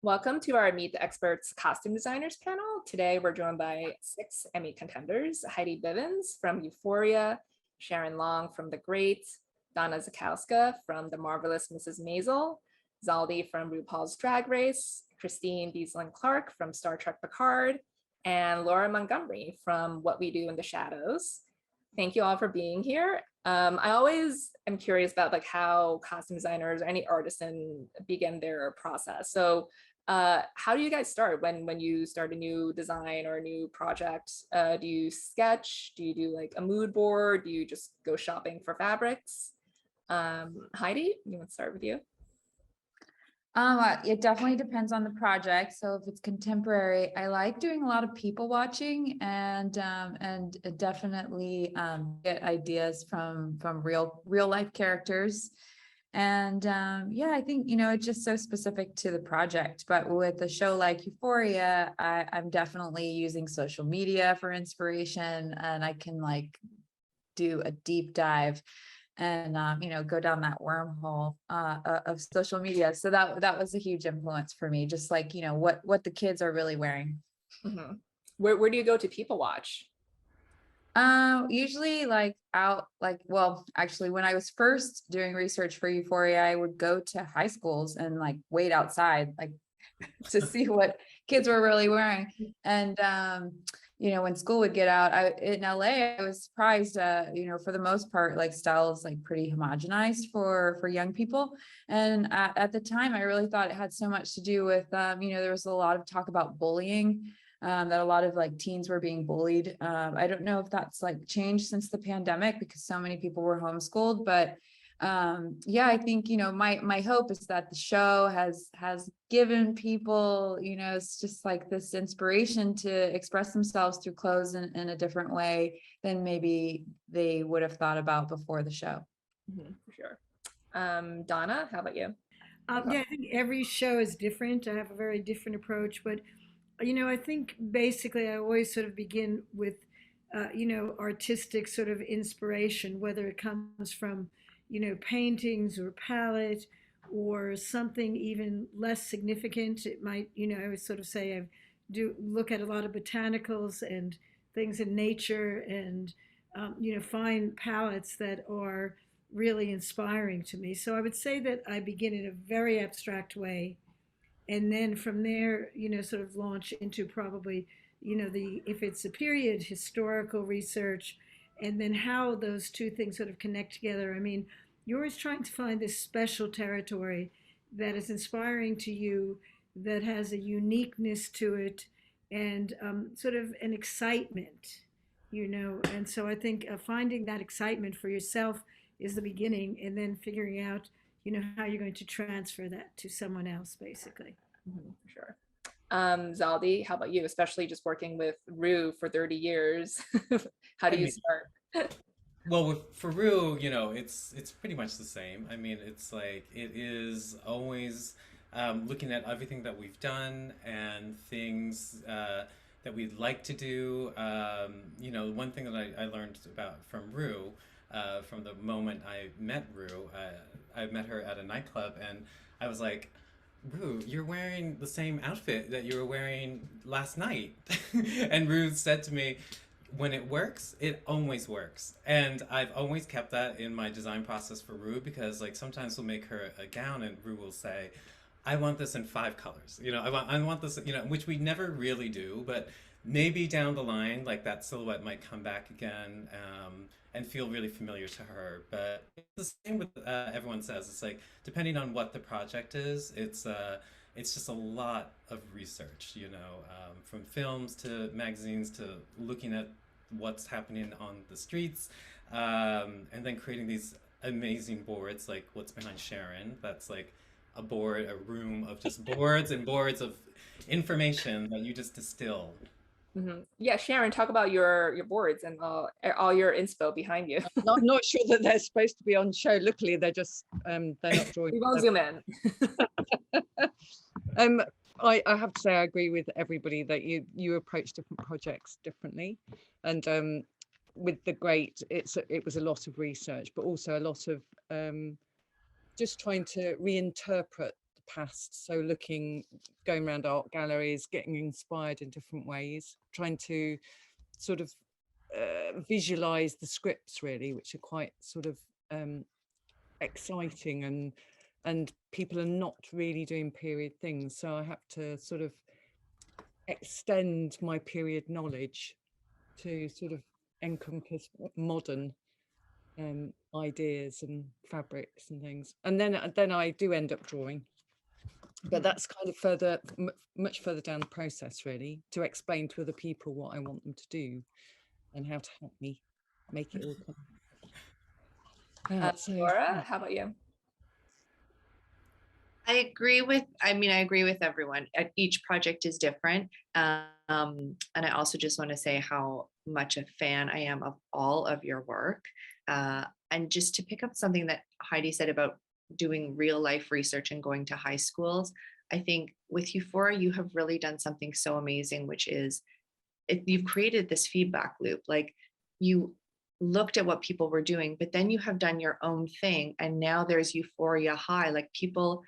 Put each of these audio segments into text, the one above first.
Welcome to our Meet the Experts Costume Designers panel. Today we're joined by 6 Emmy contenders: Heidi Bivens from Euphoria, Sharon Long from The Great, Donna Zakowska from The Marvelous Mrs. Maisel, Zaldy from RuPaul's Drag Race, Christine Bieselin Clark from Star Trek Picard, and Laura Montgomery from What We Do in the Shadows. Thank you all for being here. I always am curious about how costume designers or any artisan begin their process. So how do you guys start when you start a new design or a new project? Do you sketch? Do you do a mood board? Do you just go shopping for fabrics? Heidi, you want to start with you? It definitely depends on the project. So if it's contemporary, I like doing a lot of people watching and definitely get ideas from real life characters. And yeah, I think it's just so specific to the project. But with a show like Euphoria, I'm definitely using social media for inspiration, and I can do a deep dive and go down that wormhole of social media. So that was a huge influence for me, just what the kids are really wearing. Mm-hmm. Where do you go to people watch? Usually actually when I was first doing research for Euphoria, I would go to high schools and wait outside to see what kids were really wearing. And when school would get out, in LA, I was surprised, for the most part, style is pretty homogenized for young people. And at the time, I really thought it had so much to do with, there was a lot of talk about bullying, that a lot of teens were being bullied. I don't know if that's changed since the pandemic because so many people were homeschooled, but yeah, I think my hope is that the show has given people it's just this inspiration to express themselves through clothes in a different way than maybe they would have thought about before the show. Mm-hmm, for sure. Donna, how about you? Yeah, I think every show is different. I have a very different approach, but I think basically I always sort of begin with artistic sort of inspiration, whether it comes from paintings or palette or something even less significant. It might, I would sort of say I do look at a lot of botanicals and things in nature and find palettes that are really inspiring to me. So I would say that I begin in a very abstract way, and then from there, sort of launch into probably, if it's a period historical research, and then how those two things sort of connect together. I mean, you're always trying to find this special territory that is inspiring to you, that has a uniqueness to it, and sort of an excitement, And so I think finding that excitement for yourself is the beginning, and then figuring out how you're going to transfer that to someone else, basically. Mm-hmm, for sure. Zaldi, how about you? Especially just working with Ru for 30 years. How do you start? Well, for Ru, it's pretty much the same. I mean, it's it is always looking at everything that we've done and things that we'd like to do. One thing that I learned about from Ru, from the moment I met Ru, I met her at a nightclub, and I was like, Ru, you're wearing the same outfit that you were wearing last night. And Ru said to me, when it works, it always works. And I've always kept that in my design process for Ru, because sometimes we'll make her a gown and Ru will say, I want this in 5 colors. I want this, which we never really do, but maybe down the line, that silhouette might come back again, and feel really familiar to her. But it's the same with everyone says. It's depending on what the project is, it's just a lot of research, from films to magazines to looking at what's happening on the streets, and then creating these amazing boards like what's behind Sharon. That's a room of just boards and boards of information that you just distill. Mm-hmm. Yeah, Sharon, talk about your boards and all your inspo behind you. I'm not sure that they're supposed to be on show. Luckily, they're just they're not drawing. We won't zoom in. I have to say I agree with everybody that you approach different projects differently, and with The Great, it was a lot of research, but also a lot of just trying to reinterpret the past. So going around art galleries, getting inspired in different ways, trying to sort of visualize the scripts really, which are quite sort of exciting, and people are not really doing period things. So I have to sort of extend my period knowledge to sort of encompass modern ideas and fabrics and things, and then I do end up drawing, but that's kind of much further down the process really, to explain to other people what I want them to do and how to help me make it all come. Laura, how about you? I agree with everyone. Each project is different. And I also just want to say how much a fan I am of all of your work. And just to pick up something that Heidi said about doing real life research and going to high schools, I think with Euphoria, you have really done something so amazing, which is you've created this feedback loop. Like, you looked at what people were doing, but then you have done your own thing. And now there's Euphoria High, like people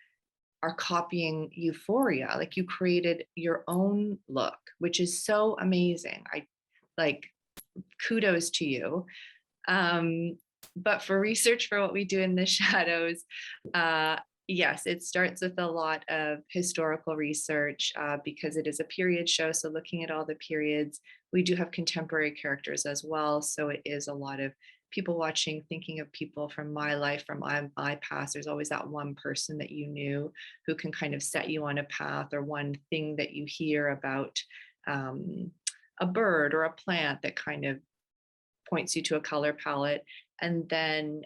are copying Euphoria. Like, you created your own look, which is so amazing. I like, kudos to you. But for research for what we do in the shadows, yes, it starts with a lot of historical research because it is a period show. So looking at all the periods, we do have contemporary characters as well. So it is a lot of people watching, thinking of people from my life, from my past. There's always that one person that you knew who can kind of set you on a path, or one thing that you hear about a bird or a plant that kind of points you to a color palette. And then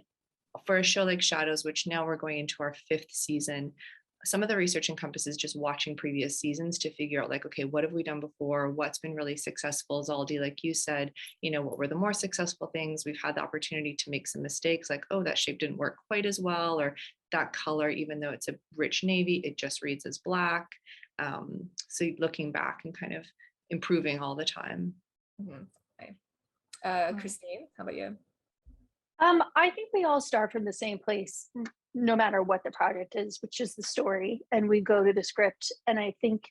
for a show like Shadows, which now we're going into our 5th season, some of the research encompasses just watching previous seasons to figure out, like, okay, what have we done before? What's been really successful? Zaldy, like you said, what were the more successful things? We've had the opportunity to make some mistakes, like, oh, that shape didn't work quite as well, or that color, even though it's a rich navy, it just reads as black. So looking back and kind of improving all the time. Mm-hmm. Okay. Christine, how about you? I think we all start from the same place, no matter what the project is, which is the story, and we go to the script. And I think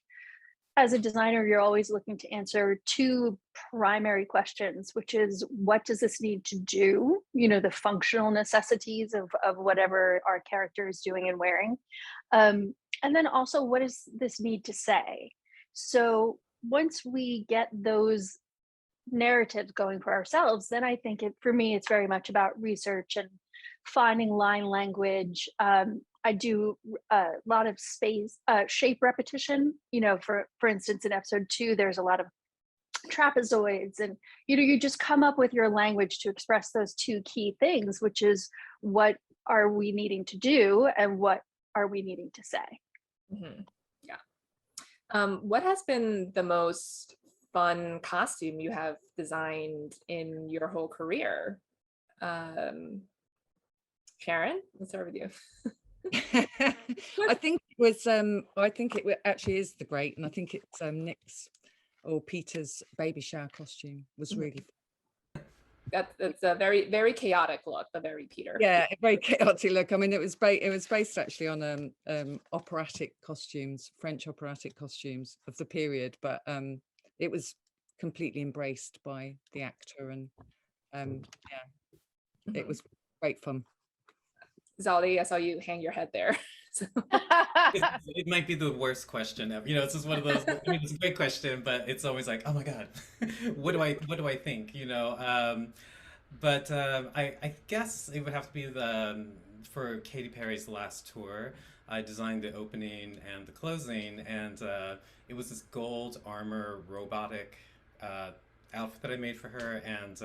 as a designer, you're always looking to answer 2 primary questions, which is, what does this need to do? The functional necessities of whatever our character is doing and wearing. And then also, what does this need to say? So once we get those narratives going for ourselves, then I think for me, it's very much about research and finding line language. I do a lot of shape repetition. For instance, in episode 2, there's a lot of trapezoids, and you just come up with your language to express those 2 key things, which is, what are we needing to do and what are we needing to say? Mm-hmm. Yeah. What has been the most fun costume you have designed in your whole career? Sharon, let's start with you. I think it actually is the Great, and I think it's Nick's or Peter's baby shower costume was really fun. That's a very, very chaotic look, but very Peter. Yeah, a very chaotic look. I mean, it was based actually on operatic costumes, French operatic costumes of the period, but it was completely embraced by the actor, and it was great fun. Zaldy, I saw you hang your head there. It might be the worst question ever. It's just one of those. I mean, it's a great question, but it's always like, oh my god, what do I think? But I guess it would have to be for Katy Perry's last tour. I designed the opening and the closing, and it was this gold armor robotic outfit that I made for her, and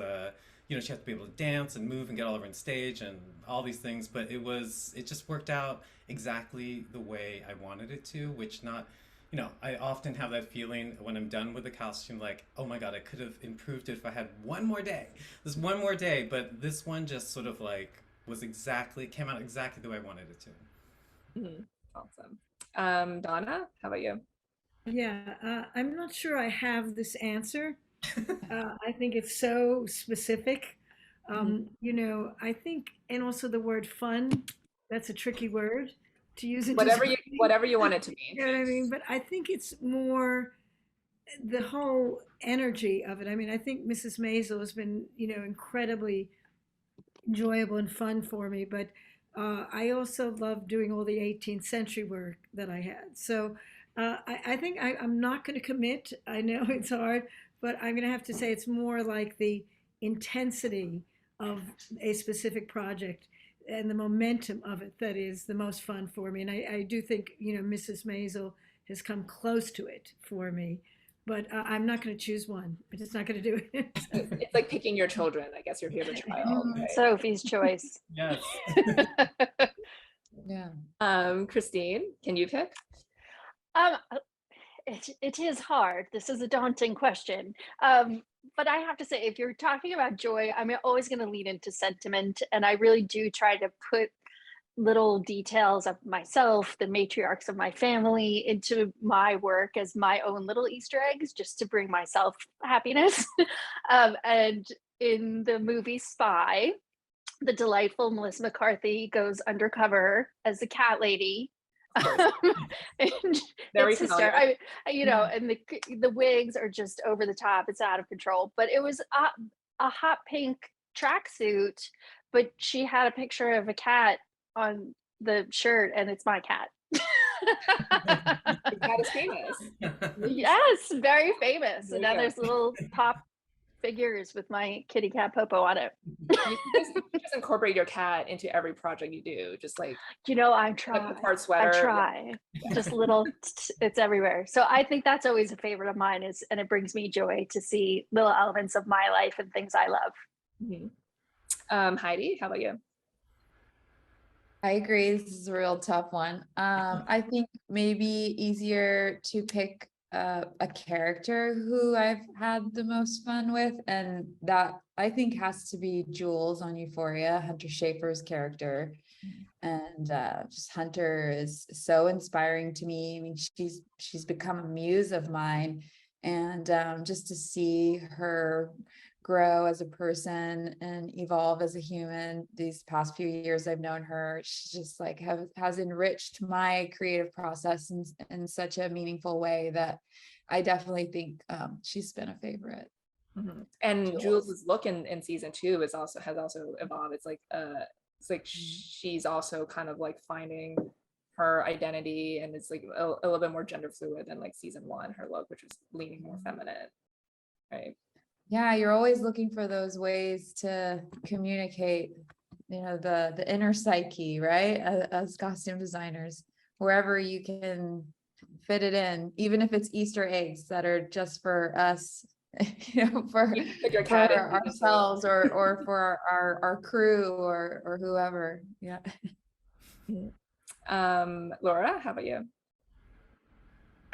she had to be able to dance and move and get all over on stage and all these things, but it just worked out exactly the way I wanted it to, which I often have that feeling when I'm done with the costume, like, oh my god, I could have improved it if I had one more day, but this one just sort of like came out exactly the way I wanted it to. Mm-hmm. Awesome. Donna, how about you? Yeah, I'm not sure I have this answer. I think it's so specific. I think, and also the word fun, that's a tricky word. to use it. Whatever you want it to mean. You know what I mean? But I think it's more the whole energy of it. I mean, I think Mrs. Maisel has been, incredibly enjoyable and fun for me, but I also love doing all the 18th century work that I had. So I think I'm not going to commit. I know it's hard, but I'm going to have to say it's more like the intensity of a specific project and the momentum of it that is the most fun for me. And I do think, Mrs. Maisel has come close to it for me. But I'm not going to choose one. I'm just not going to do it. It's like picking your children, I guess, your favorite child. Right? Sophie's choice. Yes. Yeah. Christine, can you pick? It is hard. This is a daunting question. But I have to say, if you're talking about joy, I'm always going to lead into sentiment. And I really do try to put little details of myself, the matriarchs of my family, into my work as my own little Easter eggs, just to bring myself happiness. And in the movie Spy, the delightful Melissa McCarthy goes undercover as the cat lady. And Very sister, and the wigs are just over the top. It's out of control. But it was a hot pink tracksuit, but she had a picture of a cat on the shirt, and it's my cat. The cat is famous. Yes, very famous. There And you now go. there's little pop figures with my kitty cat Popo on it. You just incorporate your cat into every project you do, just like I a try. Picard sweater. I try. Just little, it's everywhere. So I think that's always a favorite of mine, and it brings me joy to see little elements of my life and things I love. Mm-hmm. Heidi, how about you? I agree. This is a real tough one. I think maybe easier to pick a character who I've had the most fun with, and that I think has to be Jules on Euphoria, Hunter Schafer's character. And just Hunter is so inspiring to me. I mean, she's become a muse of mine, and just to see her grow as a person and evolve as a human these past few years I've known her, she's just like has enriched my creative process in such a meaningful way that I definitely think she's been a favorite. Mm-hmm. And Jules' look in season 2 has also evolved. It's like she's also kind of like finding her identity, and it's like a little bit more gender fluid than like season 1, her look, which was leaning more feminine, right? Yeah, you're always looking for those ways to communicate, the inner psyche, right? As costume designers, wherever you can fit it in, even if it's Easter eggs that are just for us, for ourselves or for our crew or whoever. Yeah. Laura, how about you?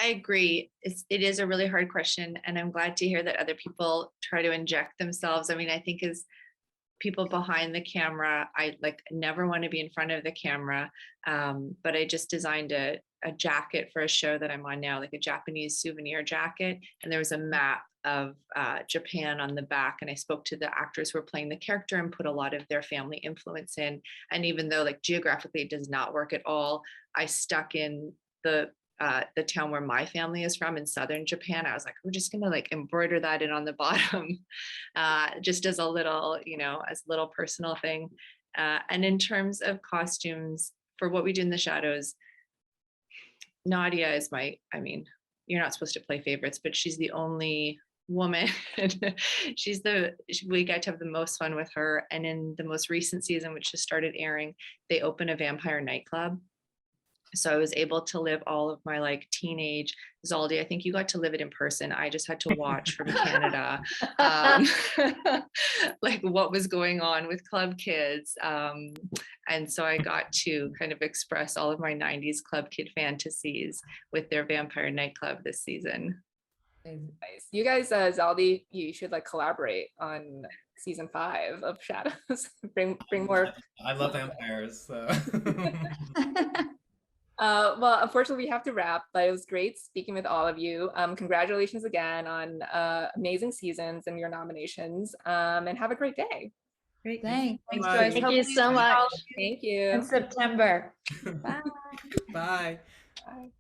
I agree. It is a really hard question, and I'm glad to hear that other people try to inject themselves. I mean, I think as people behind the camera, I never want to be in front of the camera. But I just designed a jacket for a show that I'm on now, like a Japanese souvenir jacket, and there was a map of Japan on the back, and I spoke to the actors who were playing the character and put a lot of their family influence in. And even though geographically it does not work at all, I stuck in the town where my family is from in southern Japan. I was like, we're just gonna embroider that in on the bottom, just as a little, as a little personal thing. And in terms of costumes, for what we do in the shadows, Nadia is you're not supposed to play favorites, but she's the only woman. We get to have the most fun with her. And in the most recent season, which just started airing, they open a vampire nightclub. So I was able to live all of my teenage Zaldy. I think you got to live it in person. I just had to watch from Canada, what was going on with club kids. And so I got to kind of express all of my 90s club kid fantasies with their vampire nightclub this season. Nice. You guys, Zaldy, you should collaborate on season 5 of Shadows. bring more. I love vampires. So. Well, unfortunately, we have to wrap, but it was great speaking with all of you. Congratulations again on amazing seasons and your nominations, and have a great day. Great. Thanks, Thanks, Joyce. Thank you so much. Thank you. In September. Bye. Bye. Bye.